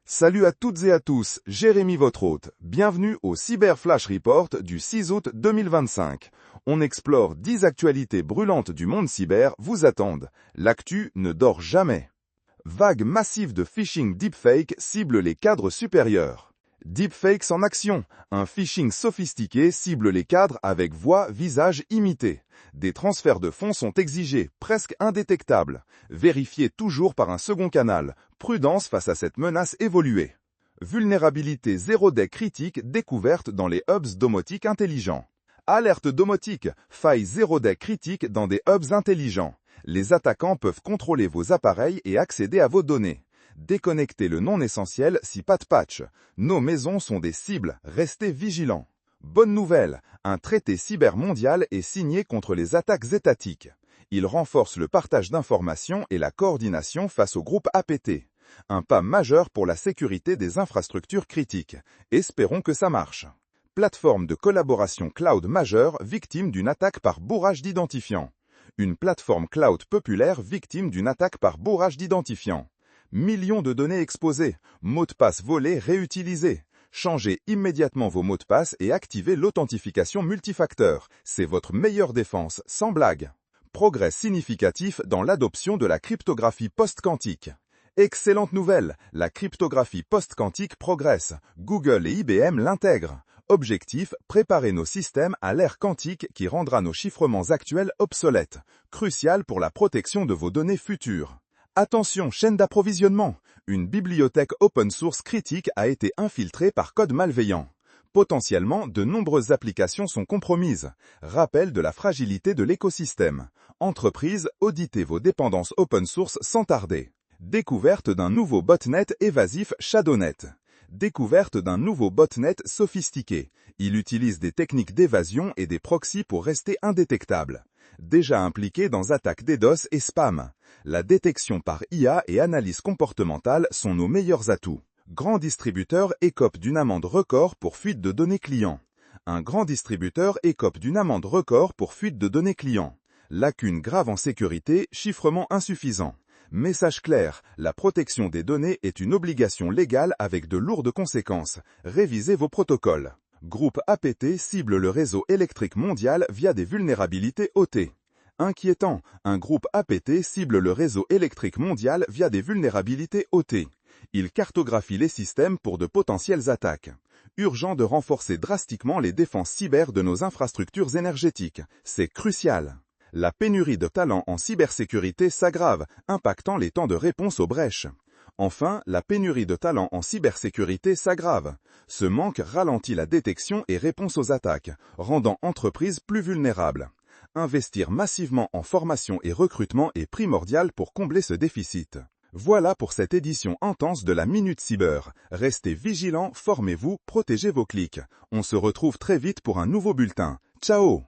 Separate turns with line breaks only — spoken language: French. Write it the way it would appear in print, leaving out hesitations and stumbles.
Salut à toutes et à tous, Jérémy votre hôte. Bienvenue au Cyber Flash Report du 6 août 2025. On explore 10 actualités brûlantes du monde cyber vous attendent. L'actu ne dort jamais. Vague massive de phishing deepfake cible les cadres supérieurs. Deepfakes en action. Un phishing sophistiqué cible les cadres avec voix, visage imité. Des transferts de fonds sont exigés, presque indétectables. Vérifiez toujours par un second canal. Prudence face à cette menace évoluée. Vulnérabilité 0-day critique découverte dans les hubs domotiques intelligents. Alerte domotique, faille 0-day critique dans des hubs intelligents. Les attaquants peuvent contrôler vos appareils et accéder à vos données. Déconnectez le non essentiel si pas de patch. Nos maisons sont des cibles, restez vigilants. Bonne nouvelle, un traité cyber mondial est signé contre les attaques étatiques. Il renforce le partage d'informations et la coordination face au groupe APT. Un pas majeur pour la sécurité des infrastructures critiques. Espérons que ça marche. Plateforme de collaboration cloud majeure victime d'une attaque par bourrage d'identifiants. Une plateforme cloud populaire victime d'une attaque par bourrage d'identifiants. Millions de données exposées, mots de passe volés réutilisés. Changez immédiatement vos mots de passe et activez l'authentification multifacteur. C'est votre meilleure défense, sans blague. Progrès significatif dans l'adoption de la cryptographie post-quantique. Excellente nouvelle, la cryptographie post-quantique progresse. Google et IBM l'intègrent. Objectif, préparer nos systèmes à l'ère quantique qui rendra nos chiffrements actuels obsolètes. Crucial pour la protection de vos données futures. Attention, chaîne d'approvisionnement. Une bibliothèque open source critique a été infiltrée par code malveillant. Potentiellement, de nombreuses applications sont compromises. Rappel de la fragilité de l'écosystème. Entreprise, auditez vos dépendances open source sans tarder. Découverte d'un nouveau botnet évasif Shadownet. Découverte d'un nouveau botnet sophistiqué. Il utilise des techniques d'évasion et des proxys pour rester indétectable. Déjà impliqué dans attaques DDoS et spam. La détection par IA et analyse comportementale sont nos meilleurs atouts. Grand distributeur écope d'une amende record pour fuite de données clients. Un grand distributeur écope d'une amende record pour fuite de données clients. Lacune grave en sécurité, chiffrement insuffisant. Message clair, la protection des données est une obligation légale avec de lourdes conséquences. Révisez vos protocoles. Groupe APT cible le réseau électrique mondial via des vulnérabilités OT. Inquiétant, un groupe APT cible le réseau électrique mondial via des vulnérabilités OT. Il cartographie les systèmes pour de potentielles attaques. Urgent de renforcer drastiquement les défenses cyber de nos infrastructures énergétiques. C'est crucial. La pénurie de talents en cybersécurité s'aggrave, impactant les temps de réponse aux brèches. Enfin, la pénurie de talents en cybersécurité s'aggrave. Ce manque ralentit la détection et réponse aux attaques, rendant entreprises plus vulnérables. Investir massivement en formation et recrutement est primordial pour combler ce déficit. Voilà pour cette édition intense de la Minute Cyber. Restez vigilants, formez-vous, protégez vos clics. On se retrouve très vite pour un nouveau bulletin. Ciao!